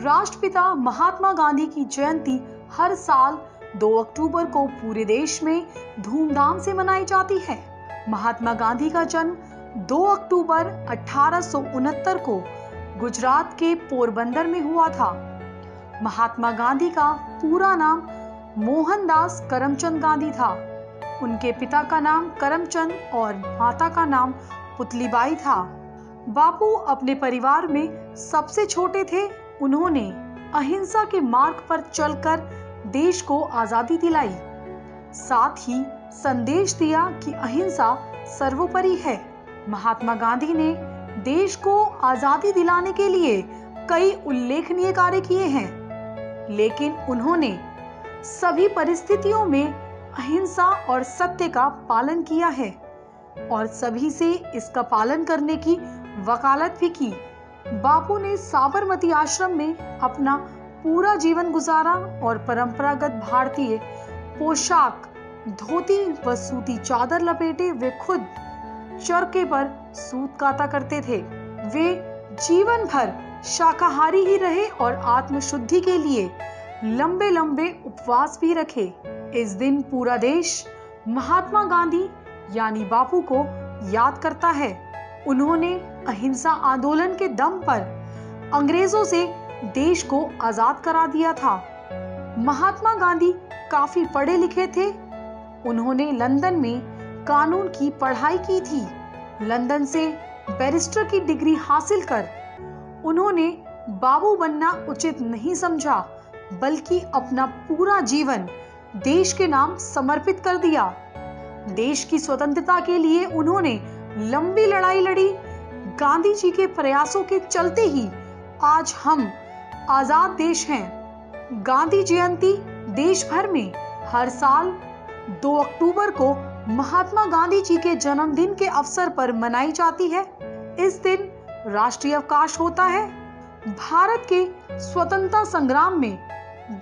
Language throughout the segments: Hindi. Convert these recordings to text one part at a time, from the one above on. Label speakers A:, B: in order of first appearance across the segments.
A: राष्ट्रपिता महात्मा गांधी की जयंती हर साल 2 अक्टूबर को पूरे देश में धूमधाम से मनाई जाती है। महात्मा गांधी का जन्म 2 अक्टूबर 1869 को गुजरात के पोरबंदर में हुआ था। महात्मा गांधी का पूरा नाम मोहनदास करमचंद गांधी था। उनके पिता का नाम करमचंद और माता का नाम पुतलीबाई था। बापू अपने परिवार में सबसे छोटे थे। उन्होंने अहिंसा के मार्ग पर चलकर देश को आजादी दिलाई। साथ ही संदेश दिया कि अहिंसा सर्वोपरि है। महात्मा गांधी ने देश को आजादी दिलाने के लिए कई उल्लेखनीय कार्य किए हैं, लेकिन उन्होंने सभी परिस्थितियों में अहिंसा और सत्य का पालन किया है और सभी से इसका पालन करने की वकालत भी की। बापू ने साबरमती आश्रम में अपना पूरा जीवन गुजारा और परंपरागत भारतीय पोशाक, धोती व सूती चादर लपेटे वे खुद चरखे पर सूत काता करते थे। वे जीवन भर शाकाहारी ही रहे और आत्मशुद्धि के लिए लंबे लंबे उपवास भी रखे। इस दिन पूरा देश महात्मा गांधी यानी बापू को याद करता है। उन्होंने अहिंसा आंदोलन के दम पर अंग्रेजों से देश को आजाद करा दिया था। महात्मा गांधी काफी पढ़े लिखे थे। उन्होंने लंदन में कानून की पढ़ाई की थी। लंदन से बैरिस्टर की डिग्री हासिल कर उन्होंने बाबू बनना उचित नहीं समझा, बल्कि अपना पूरा जीवन देश के नाम समर्पित कर दिया। देश की स्वतंत्रता के लिए उन्होंने लंबी लड़ाई लड़ी। गांधी जी के प्रयासों के चलते ही आज हम आजाद देश हैं। गांधी जयंती देश भर में हर साल 2 अक्टूबर को महात्मा गांधी जी के जन्मदिन के अवसर पर मनाई जाती है। इस दिन राष्ट्रीय अवकाश होता है। भारत के स्वतंत्रता संग्राम में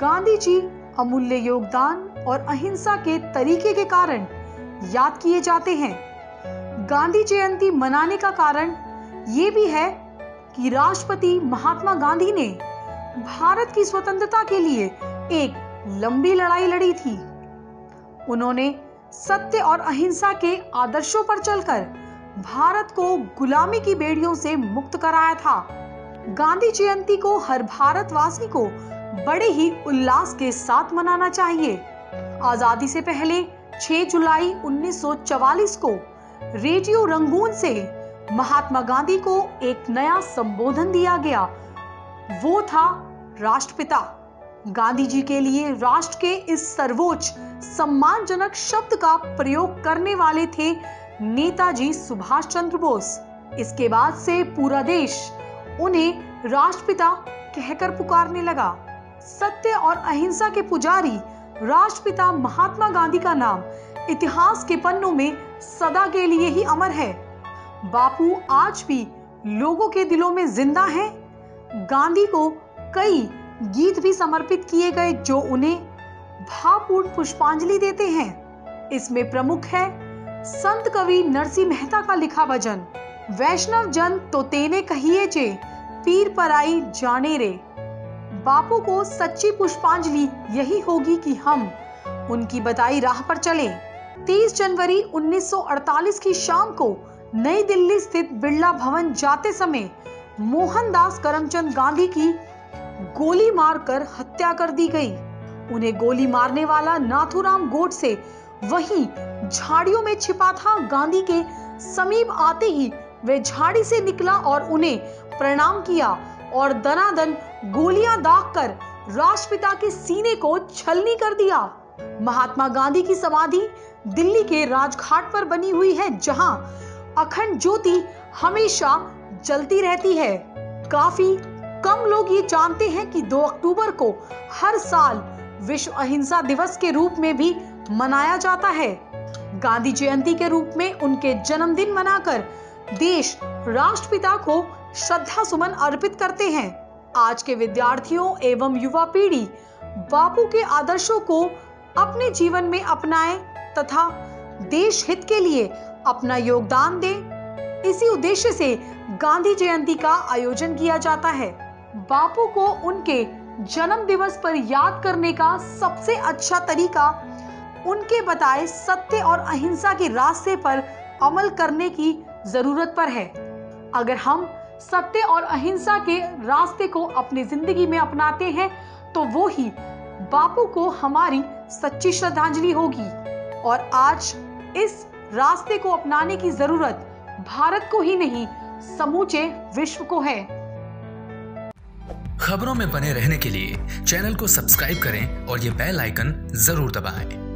A: गांधी जी अमूल्य योगदान और अहिंसा के तरीके के कारण याद किए जाते हैं। गांधी जयंती मनाने का कारण ये भी है कि राष्ट्रपति महात्मा गांधी ने भारत की स्वतंत्रता के लिए एक लंबी लड़ाई लड़ी थी। उन्होंने सत्य और अहिंसा के आदर्शों पर चलकर भारत को गुलामी की बेड़ियों से मुक्त कराया था। गांधी जयंती को हर भारतवासी को बड़े ही उल्लास के साथ मनाना चाहिए। आजादी से पहले 6 जुलाई 1944 को रेडियो रंगून से महात्मा गांधी को एक नया संबोधन दिया गया। वो था राष्ट्रपिता। गांधी जी के लिए राष्ट्र के इस सर्वोच्च सम्मानजनक शब्द का प्रयोग करने वाले थे नेताजी सुभाष चंद्र बोस। इसके बाद से पूरा देश उन्हें राष्ट्रपिता कहकर पुकारने लगा। सत्य और अहिंसा के पुजारी राष्ट्रपिता महात्मा गांधी का नाम इतिहास के पन्नों में सदा के लिए ही अमर है। बापू आज भी लोगों के दिलों में जिंदा हैं। गांधी को कई गीत भी समर्पित किए गए जो उन्हें भावपूर्ण पुष्पांजलि देते हैं। इसमें प्रमुख है संत कवि नरसिंह मेहता का लिखा भजन, वैष्णव जन तो तेने कहिए चे, पीर पराई जाने रे। बापू को सच्ची पुष्पांजलि यही होगी कि हम उनकी बताई राह पर चलें। 30 जनवरी 1948 की शाम को नई दिल्ली स्थित बिरला भवन जाते समय मोहनदास करमचंद गांधी की गोली मारकर हत्या कर दी गई। उन्हें गोली मारने वाला नाथूराम गोडसे वहीं झाड़ियों में छिपा था। गांधी के समीप आते ही वे झाड़ी से निकला और उन्हें प्रणाम किया और दनादन गोलियां दागकर राष्ट्रपिता के सीने को छलनी कर दिया। महात्मा गांधी की समाधि दिल्ली के राजघाट पर बनी हुई है, जहां अखंड ज्योति हमेशा जलती रहती है। काफी कम लोग ये जानते हैं कि 2 अक्टूबर को हर साल विश्व अहिंसा दिवस के रूप में भी मनाया जाता है। गांधी जयंती के रूप में उनके जन्मदिन मनाकर देश राष्ट्रपिता को श्रद्धा सुमन अर्पित करते हैं। आज के विद्यार्थियों एवं युवा पीढ़ी बापू के आदर्शों को अपने जीवन में अपनाएं तथा देश हित के लिए अपना योगदान दें। इसी उद्देश्य से गांधी जयंती का आयोजन किया जाता है। बापू को उनके जन्म दिवस पर याद करने का सबसे अच्छा तरीका उनके बताए सत्य और अहिंसा के रास्ते पर अमल करने की जरूरत पर है। अगर हम सत्य और अहिंसा के रास्ते को अपनी जिंदगी में अपनाते हैं तो वो ही बापू को हमारी सच्ची श्रद्धांजलि होगी। और आज इस रास्ते को अपनाने की जरूरत भारत को ही नहीं, समूचे विश्व को है।
B: खबरों में बने रहने के लिए चैनल को सब्सक्राइब करें और ये बेल आइकन जरूर दबाएं।